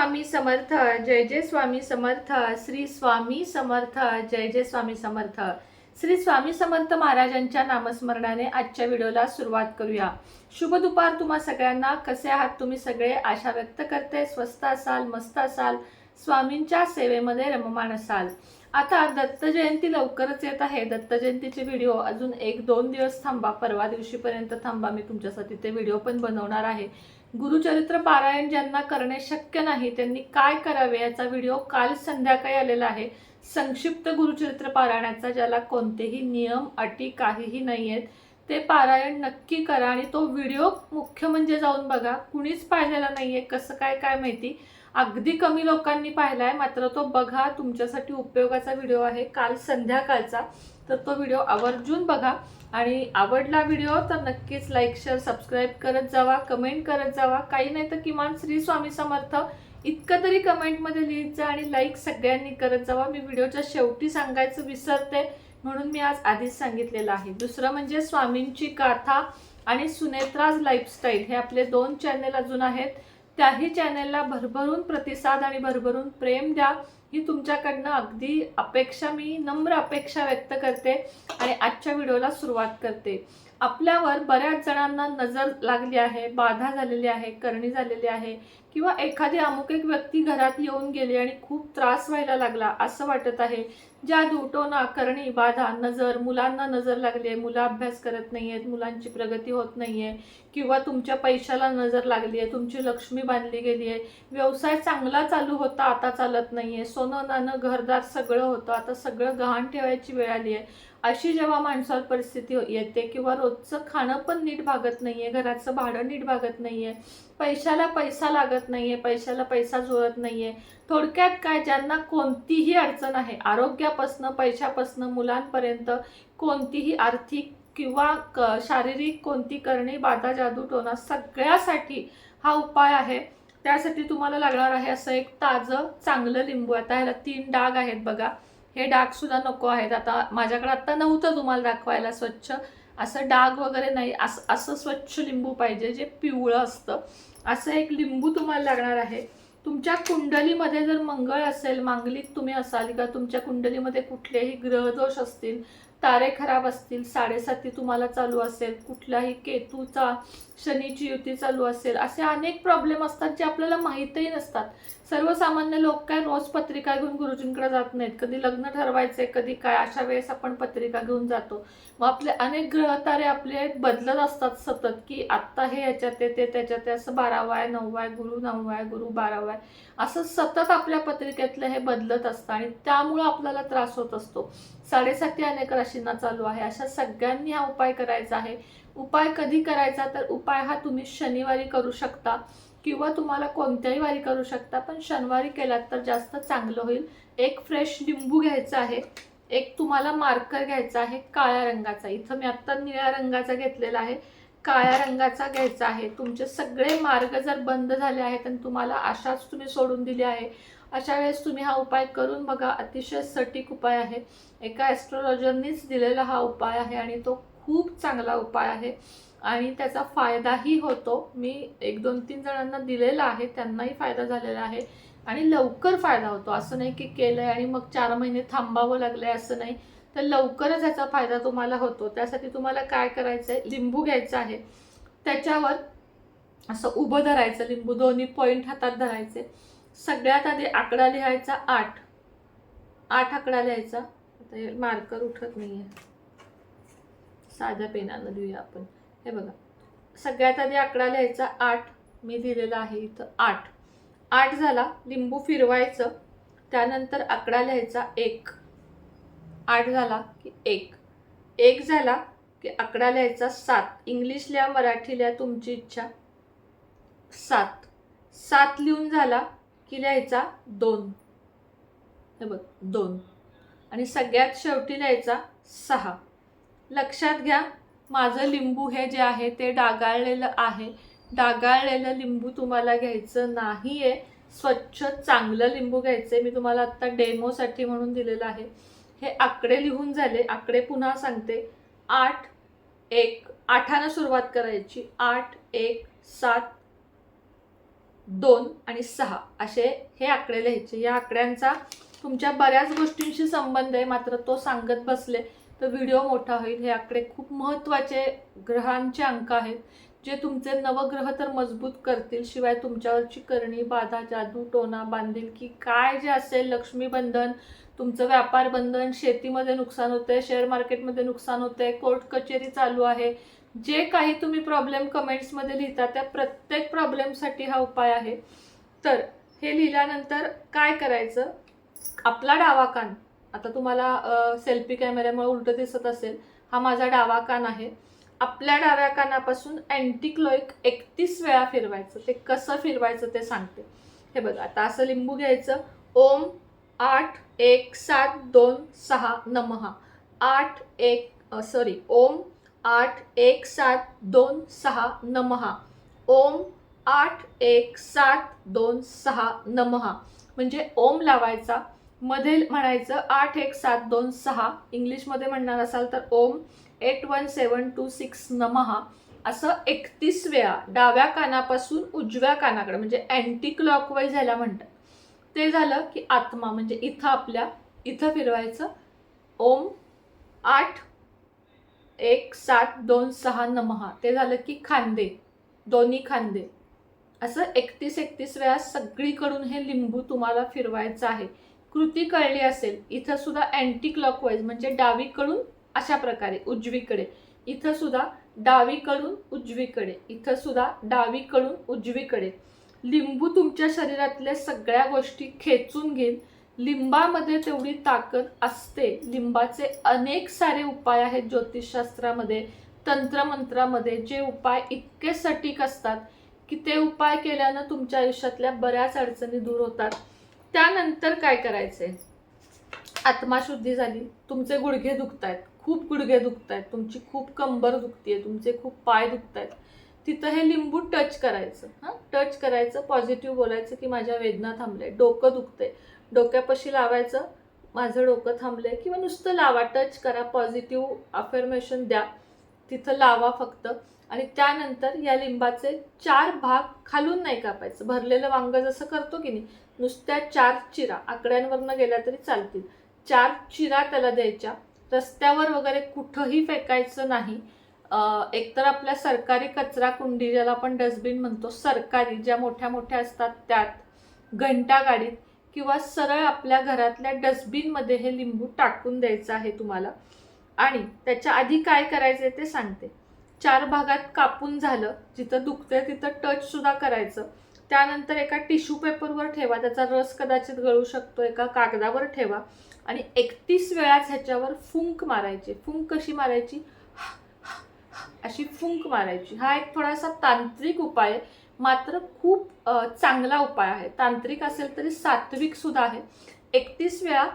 स्वामी समर्थ, जय जय स्वामी समर्थ, श्री स्वामी समर्थ, जय जय स्वामी समर्थ. श्री स्वामी समर्थ महाराजांच्या नामस्मरणाने आजच्या व्हिडिओला सुरुवात करूया. शुभ दुपार तुम्हा सगळ्यांना. कसे आहात तुम्ही सगळे? आशा व्यक्त करते स्वस्त असाल, मस्त असाल, स्वामींच्या सेवेमध्ये रममाण असाल. आता दत्त जयंती लवकरच येत आहे. दत्त जयंतीचे व्हिडिओ अजून 1-2 दिवस थांबा, परवा दिवशीपर्यंत थांबा, मी तुमच्यासाठी ते व्हिडिओ पण बनवणार आहे. गुरुचरित्र पारायण ज्यांना करणे शक्य नाही त्यांनी काय करावे याचा व्हिडिओ काल संध्याकाळी आलेला आहे. संक्षिप्त गुरुचरित्र पारायणाचा, ज्याला कोणतेही नियम अटी काहीही नाही आहेत, ते पारायण नक्की करा. आणि तो व्हिडिओ मुख्य म्हणजे जाऊन बघा. कुणीच पाहिलेला नाहीये, कसं काय माहिती, अगदी कमी लोकांनी पाहिलाय, मात्र तो बघा. तुमच्यासाठी उपयोगाचा व्हिडिओ आहे काल संध्याकाळचा, तर तो व्हिडिओ आवर्जून बघा. आणि आवडला व्हिडिओ तर नक्कीच लाईक शेअर सबस्क्राईब करत जावा, कमेंट करत जावा. काही नाही तर किमान श्री स्वामी समर्थ इतकं तरी कमेंटमध्ये लिहित जा आणि लाईक सगळ्यांनी करत जावा. मी व्हिडिओच्या शेवटी सांगायचं विसरते, म्हणून मी आज आधीच सांगितलेलं आहे. दुसरं म्हणजे स्वामींची गाथा आणि सुनेत्राज लाईफस्टाईल हे आपले 2 चॅनेल अजून आहेत. त्याही चॅनेलला भरभरून प्रतिसाद आणि भरभरून प्रेम द्या, ही तुमच्याकडनं अगदी अपेक्षा, मी नम्र अपेक्षा व्यक्त करते. आणि आजच्या व्हिडिओला सुरुवात करते. आपल्यावर बऱ्याच जणांना नजर लागली आहे, बाधा झालेली आहे, करणी झालेली आहे, किंवा एखादी अमुक एक व्यक्ती घरात येऊन गेली आणि खूप त्रास व्हायला लागला असं वाटत आहे. जादू, टोना, करणी, बाधा, नजर, मुलांना नजर लागली आहे, मुलं अभ्यास करत नाही आहेत, मुलांची प्रगती होत नाही आहे, किंवा तुमच्या पैशाला नजर लागली आहे, तुमची लक्ष्मी बांधली गेली आहे, व्यवसाय चांगला चालू होता आता चालत नाही आहे, सोनं नाणं घरदार सगळं होतं आता सगळं गहाण ठेवायची वेळ आली आहे. अशी जेव्हा माणसावर परिस्थिती येते, किंवा रोजचं खाणं पण नीट भागत नाही आहे, घराचं भाडं नीट भागत नाही आहे, पैशाला पैसा लागत नाही आहे, पैशाला पैसा जुळत नाही आहे, थोडक्यात काय, ज्यांना कोणतीही अडचण आहे, आरोग्यापासनं, पैशापासनं, मुलांपर्यंत कोणतीही आर्थिक किंवा शारीरिक कोणती करणी, बाधा, जादू, टोना, सगळ्यासाठी हा उपाय आहे. त्यासाठी तुम्हाला लागणार आहे असं एक ताजं चांगलं लिंबू. आता ह्याला 3 डाग आहेत बघा. हे डाग सुद्धा नको आहेत. आता माझ्याकडे आता नव्हतं तुम्हाला दाखवायला स्वच्छ असं डाग वगैरे नाही, असं स्वच्छ लिंबू पाहिजे जे पिवळं असतं. असं एक लिंबू तुम्हाला लागणार आहे. तुमच्या कुंडलीमध्ये जर मंगळ असेल, मांगलिक तुम्ही असाल, किंवा तुमच्या कुंडलीमध्ये कुठलेही ग्रहदोष असतील, तारे खराब असतील, 7.5 तुम्हाला चालू असेल, कुठलाही केतूचा शनीची युती चालू असेल, असे अनेक प्रॉब्लेम असतात जे आपल्याला माहीतही नसतात. सर्वसामान्य लोक काय रोज पत्रिका घेऊन गुरुजींकडे जात नाहीत. कधी लग्न ठरवायचे, कधी काय, अशा वेळेस आपण पत्रिका घेऊन जातो. मग आपले अनेक ग्रहतारे आपले बदलत असतात सतत, की आत्ता हे ह्याच्यात आहे, ते त्याच्यात आहे, असं 12वा आहे, 9वा आहे, गुरु 9वा आहे, गुरु 12वा आहे, असं सतत आपल्या पत्रिकेतलं हे बदलत असतं आणि त्यामुळं आपल्याला त्रास होत असतो. 7.5 अनेक राशींना चालू आहे. अशा सगळ्यांनी हा उपाय करायचा आहे. उपाय कधी करायचा, तर उपाय हा तुम्ही शनिवारी करू शकता, किंवा तुम्हाला कोणत्याही वारी करू शकता, पण शनिवारी केलात तर जास्त चांगलं होईल. एक फ्रेश लिंबू घ्यायचा आहे. एक तुम्हाला मार्कर घ्यायचा आहे काळ्या रंगाचा. इथं मी आत्ता निळ्या रंगाचा घेतलेला आहे, काळ्या रंगाचा घ्यायचा आहे. तुमचे सगळे मार्ग जर बंद झाले आहेत आणि तुम्हाला आशाच तुम्ही सोडून दिली आहे, अशा वेळेस तुम्ही हा उपाय करून बघा. अतिशय सटीक उपाय आहे. एका ॲस्ट्रोलॉजरनीच दिलेला हा उपाय आहे आणि तो खूप चांगला उपाय आहे आणि त्याचा फायदाही होतो. मी 1-2-3 जणांना दिलेला आहे, त्यांनाही फायदा झालेला आहे आणि लवकर फायदा होतो. असं नाही की केलं आहे आणि मग 4 महिने थांबावं लागलं आहे, असं नाही. तर लवकरच याचा फायदा तुम्हाला होतो. त्यासाठी तुम्हाला काय करायचं आहे, लिंबू घ्यायचं आहे, त्याच्यावर असं उभं धरायचं लिंबू, दोन्ही पॉईंट हातात धरायचे. सगळ्यात आधी आकडा लिहायचा 8 आकडा लिहायचा. आता मार्कर उठत नाही आहे, साध्या पेनानं लिहूया आपण. हे बघा, सगळ्यात आधी आकडा लिहायचा 8, मी लिहिलेला आहे इथं 8 झाला. लिंबू फिरवायचं, त्यानंतर आकडा लिहायचा 1. 8 झाला की 1 झाला की आकडा लिहायचा 7. इंग्लिश लिहा, मराठी लिहा, तुमची इच्छा. 7 लिहून झाला की लिहायचा 2. हे बघ 2. आणि सगळ्यात शेवटी लिहायचा 6. लक्षात घ्या, माझं लिंबू हे जे आहे ते डागाळलेलं आहे. डागाळलेलं लिंबू तुम्हाला घ्यायचं नाही आहे. स्वच्छ चांगलं लिंबू घ्यायचं आहे. मी तुम्हाला आत्ता डेमोसाठी म्हणून दिलेलं आहे. हे आकडे लिहून झाले. आकडे पुन्हा सांगते. 8 1 8 सुरुवात करायची. 8 1 7 2 आणि 6 असे हे आकडे लिहायचे. या आकड्यांचा तुमच्या बऱ्याच गोष्टींशी संबंध आहे, मात्र तो सांगत बसले तर व्हिडिओ मोठा होईल. हे आकडे खूप महत्त्वाचे ग्रहांचे अंक आहेत, जे तुमचे नवग्रह तर मजबूत करतील, शिवाय तुमच्यावरची करणी, बाधा, जादू, टोना, बांधिलकी काय जे असेल, लक्ष्मी बंधन, तुमचं व्यापार बंधन, शेतीमध्ये नुकसान होतंय, शेअर मार्केटमध्ये नुकसान होतंय, कोर्ट कचेरी चालू आहे, जे काही तुम्ही प्रॉब्लेम कमेंट्समध्ये लिहिता त्या प्रत्येक प्रॉब्लेमसाठी हा उपाय आहे. तर हे लिहिल्यानंतर काय करायचं, आपला डावा कान, आता तुम्हाला सेल्फी कॅमेऱ्यामुळे उलटं दिसत असेल, हा माझा डावा कान आहे. आपल्या डाव्या कानापासून अँटी क्लॉक 31 वेळा फिरवायचं. ते कसं फिरवायचं ते सांगते. हे बघा, आता असं लिंबू घ्यायचं. ओम 8 1 7 2 6 नमः. ओम 8 1 7 2 6 नमः. ओम 8 1 7 2 6 नमः. म्हणजे ओम लावायचा, मध्ये म्हणायचं 8 1 7 2 6. इंग्लिशमध्ये म्हणणार असाल तर ओम 81726 नमः. असं 31 वेळा डाव्या कानापासून उजव्या कानाकडे, म्हणजे अँटी क्लॉकवाईज ह्याला म्हणतात. ते झालं की आत्मा, म्हणजे इथं आपल्या इथं फिरवायचं. ओम 8 1 7 2 6 नमः. ते झालं की खांदे, दोन्ही खांदे. असं 31 वेळा सगळीकडून हे लिंबू तुम्हाला फिरवायचं आहे. कृती कळली असेल. इथं सुद्धा अँटी क्लॉकवाईज, म्हणजे डावीकडून अशा प्रकारे उजवीकडे, इथं सुद्धा डावीकडून उजवीकडे, इथं सुद्धा डावीकडून उजवीकडे. लिंबू तुमच्या शरीरातल्या सगळ्या गोष्टी खेचून घेईल. लिंबामध्ये तेवढी ताकद असते. लिंबाचे अनेक सारे उपाय आहेत ज्योतिषशास्त्रामध्ये, तंत्रमंत्रामध्ये, जे उपाय इतके सटीक असतात की ते उपाय केल्यानं तुमच्या आयुष्यातल्या बऱ्याच अडचणी दूर होतात. त्यानंतर काय करायचंय, आत्माशुद्धी झाली, तुमचे गुडघे दुखतायत, खूप गुडघे दुखतायत, तुमची खूप कंबर दुखतीये, तुमचे खूप पाय दुखतायत, तिथं हे लिंबू टच करायचं. टच करायचं, पॉझिटिव्ह बोलायचं की माझ्या वेदना थांबले, डोकं दुखते, डोक्यापाशी लावायचं, माझं डोकं थांबलंय, किंवा नुसतं लावा, टच करा, पॉझिटिव्ह अफर्मेशन द्या, तिथं लावा फक्त. आणि त्यानंतर या लिंबाचे 4 भाग खालून नाही कापायचं. भरलेलं वांग जसं करतो की नाही, नुसत्या 4 चिरा, आकड्यांवरनं गेल्या तरी चालतील, 4 चिरा त्याला द्यायच्या. रस्त्यावर वगैरे कुठंही फेकायचं नाही. एकतर आपल्या सरकारी कचरा कुंडी, ज्याला आपण डस्टबिन म्हणतो, सरकारी ज्या मोठ्या मोठ्या असतात त्यात, घंटा गाडीत, किंवा सरळ आपल्या घरातल्या डस्टबिनमध्ये हे लिंबू टाकून द्यायचं आहे तुम्हाला. आणि त्याच्या आधी काय करायचं ते सांगते. 4 भागात कापून झालं, जिथं दुखतंय तिथं टच सुद्धा करायचं. त्यानंतर एका टिश्यू पेपरवर ठेवा, त्याचा रस कदाचित गळू शकतो, एका कागदावर ठेवा आणि 31 वेळाच ह्याच्यावर फुंक मारायची. फुंक कशी मारायची, अशी फुंक मारायची. हा एक थोडासा तांत्रिक उपाय आहे, मात्र खूप चांगला उपाय आहे. तांत्रिक असेल तरी सात्विक सुद्धा आहे. 31 वेळा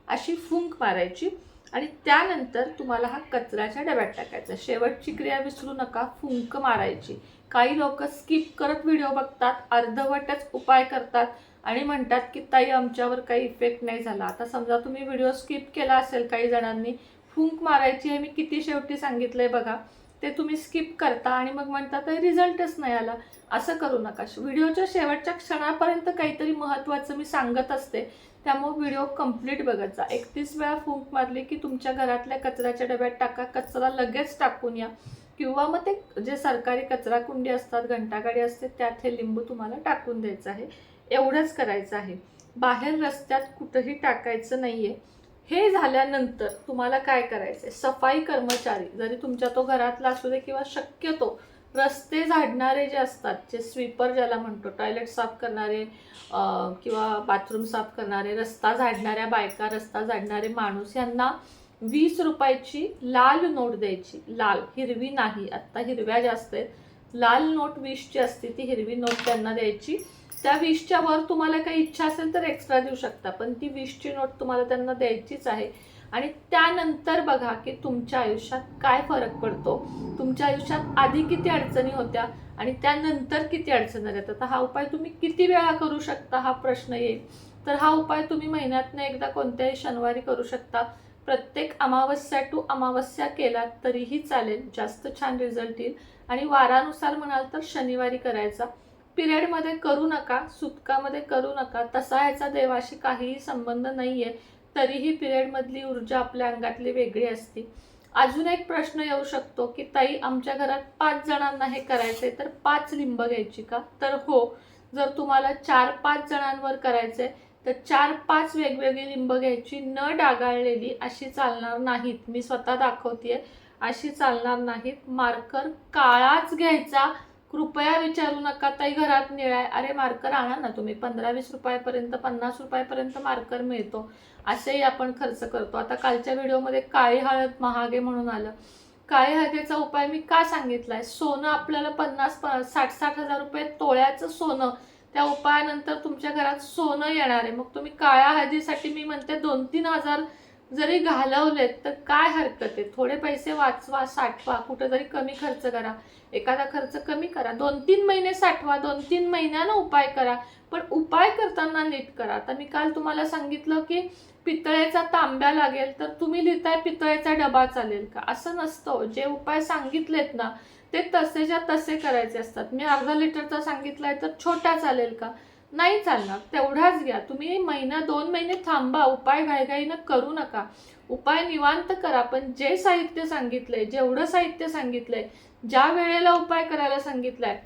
अशी फुंक मारायची आणि त्यानंतर तुम्हाला हा कचऱ्याच्या डब्यात टाकायचा. शेवटची क्रिया विसरू नका, फुंक मारायची. काही लोक स्किप करत व्हिडिओ बघतात, अर्धवटच उपाय करतात आणि म्हणतात की ताई आमच्यावर काही इफेक्ट नाही झाला. आता समजा तुम्ही व्हिडिओ स्किप केला असेल, काही जणांनी, फुंक मारायची हे मी किती शेवटी सांगितलंय बघा, ते तुम्ही स्किप करता आणि मग म्हणतात रिझल्टच नाही आला. असं करू नका. व्हिडिओच्या शेवटच्या क्षणापर्यंत काहीतरी महत्त्वाचं मी सांगत असते, त्यामुळे व्हिडिओ कंप्लीट बघत जा. 31 वेळा फुंक मारली की तुमच्या घरातल्या कचऱ्याच्या डब्यात टाका. कचरा लगेच टाकून या, किंवा मग ते जे सरकारी कचरा कुंडी असतात, घंटागाडी असते, त्यात हे लिंबू तुम्हाला टाकून द्यायचं आहे. एवढंच करायचं आहे. बाहेर रस्त्यात कुठंही टाकायचं नाहीये. हे झाल्यानंतर तुम्हाला काय करायचंय, सफाई कर्मचारी, जरी तुमच्या तो घरातला असू दे किंवा शक्यतो रस्ते झाडणारे जे असतात, जे स्वीपर ज्याला म्हणतो, टॉयलेट साफ करणारे किंवा बाथरूम साफ करणारे, रस्ता झाडणाऱ्या बायका, रस्ता झाडणारे माणूस, यांना 20 रुपयाची लाल नोट द्यायची. लाल, हिरवी नाही, आत्ता हिरव्या जास्त आहेत. लाल नोट 20ची असते, ती हिरवी नोट त्यांना द्यायची. त्या 20च्या वर तुम्हाला काही इच्छा असेल तर एक्स्ट्रा देऊ शकता, पण ती 20ची नोट तुम्हाला त्यांना द्यायचीच आहे. आणि त्यानंतर बघा की तुमच्या आयुष्यात काय फरक पडतो. तुमच्या आयुष्यात आधी किती अडचणी होत्या आणि त्यानंतर किती अडचणी येतात. आता हा उपाय तुम्ही किती वेळा करू शकता हा प्रश्न येईल. तर हा उपाय तुम्ही महिन्यातनं एकदा कोणत्याही शनिवारी करू शकता. प्रत्येक अमावस्या टू अमावस्या केलात तरीही चालेल, जास्त छान रिझल्ट येईल. आणि वारानुसार म्हणाल तर शनिवारी करायचा. पिरियडमध्ये करू नका, सुतकामध्ये करू नका, तसा ह्याचा देवाशी काहीही संबंध नाही आहे. तरीही पिरियडमधली ऊर्जा आपल्या अंगातली वेगळी असते. अजून एक प्रश्न येऊ शकतो की ताई आमच्या घरात 5 जणांना हे करायचे तर 5 लिंब घ्यायची का? तर हो, जर तुम्हाला 4-5 जणांवर करायचे तर 4-5 वेगवेगळी लिंब घ्यायची, न डागाळलेली, अशी चालणार नाहीत. मी स्वतः दाखवतेय, अशी चालणार नाहीत. मार्कर काळाच घ्यायचा. कृपया विचारू नका ताई घरात निळा आहे. अरे मार्कर आणा ना तुम्ही, 15-20 रुपयापर्यंत, 50 रुपयापर्यंत मार्कर मिळतो. असेही आपण खर्च करतो. आता कालच्या व्हिडिओमध्ये काळी हळद महाग आहे म्हणून आलं. काळी हळदीचा उपाय मी का सांगितलाय? सोनं आपल्याला 50-60 हजार रुपये तोळ्याचं सोनं, त्या उपायानंतर तुमच्या घरात सोनं येणार आहे. मग तुम्ही काळ्या हळदीसाठी मी म्हणते 2-3 हजार जरी घालवलेत तर काय हरकत आहे? थोडे पैसे वाचवा, साठवा, कुठेतरी कमी खर्च करा, एखादा खर्च कमी करा, 2-3 महिने साठवा, 2-3 महिन्यानं उपाय करा. पण उपाय करताना नीट करा. आता मी काल तुम्हाला सांगितलं की पितळेचा तांब्या लागेल तर तुम्ही लिहिताय पितळेचा डबा चालेल का? असं नसतं. जे उपाय सांगितलेत ना ते तसेच्या तसे करायचे असतात. मी अर्धा लिटरचा सांगितलाय तर छोटा चालेल का? नाही चालणार. तेवढाच घ्या. तुम्ही 1-2 महिने थांबा. उपाय घाईघाईनं करू नका. उपाय निवांत करा. पण जे साहित्य सांगितलंय, जेवढं साहित्य सांगितलंय, ज्या वेळेला उपाय करायला सांगितलाय,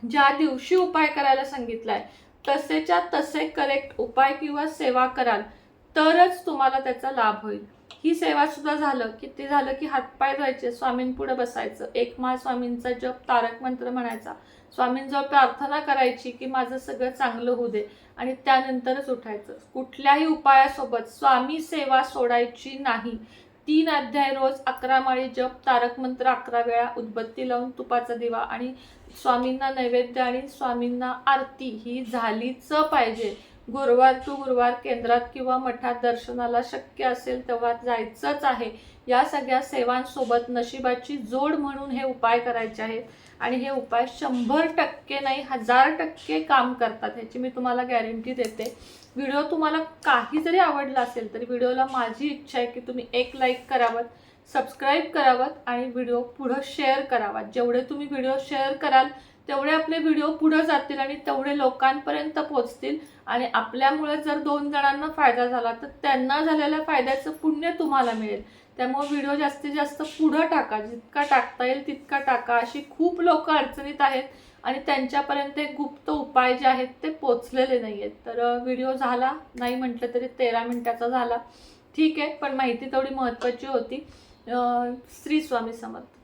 ज्या दिवशी उपाय करायला सांगितलाय, तसेच्या तसे करेक्ट उपाय किंवा सेवा कराल तरच तुम्हाला त्याचा लाभ होईल. ही सेवा सुद्धा झालं की ते झालं की हातपाय धुवायचे, स्वामींपुढे बसायचं, एक माळ स्वामींचा जप, तारक मंत्र म्हणायचा, स्वामींजवळ प्रार्थना करायची की माझं सगळं चांगलं होऊ दे, आणि त्यानंतरच उठायचं. कुठल्याही उपायासोबत स्वामी सेवा सोडायची नाही. 3 अध्याय रोज, 11 माळी जप, तारक मंत्र 11 वेळा, उदबत्ती लावून तुपाचा दिवा, आणि स्वामींना नैवेद्य आणि स्वामींना आरती ही झालीच पाहिजे. गुरुवार टू गुरुवार केंद्रात किंवा मठात दर्शनाला शक्य असेल तेव्हा जायचंच आहे. या सगळ्या सेवांसोबत नशिबाची जोड म्हणून हे उपाय करायचे आहेत. आणि हे उपाय 100% नाही, 1000% काम करतात, ह्याची मी तुम्हाला गॅरंटी देते. व्हिडिओ तुम्हाला काही जरी आवडला असेल तरी व्हिडिओला माझी इच्छा आहे की तुम्ही एक लाईक करावं, सबस्क्राईब करावं आणि व्हिडिओ पुढं शेअर करावा. जेवढे तुम्ही व्हिडिओ शेअर कराल तेवढे आपले व्हिडिओ पुढे जातील आणि तेवढे लोकांपर्यंत पोहोचतील. आणि आपल्यामुळे जर 2 जणांना फायदा झाला तर त्यांना झालेल्या फायद्याचं पुण्य तुम्हाला मिळेल. त्यामुळे व्हिडिओ जास्तीत जास्त पुढं टाका, जितका टाकता येईल तितका टाका. अशी खूप लोक अडचणीत आहेत आणि त्यांच्यापर्यंत गुप्त उपाय जे आहेत ते पोचलेले नाही आहेत. तर व्हिडिओ झाला नाही म्हटलं तरी 13 मिनिटाचा झाला, ठीक आहे, पण माहिती तेवढी महत्त्वाची होती. श्री स्वामी समर्थ.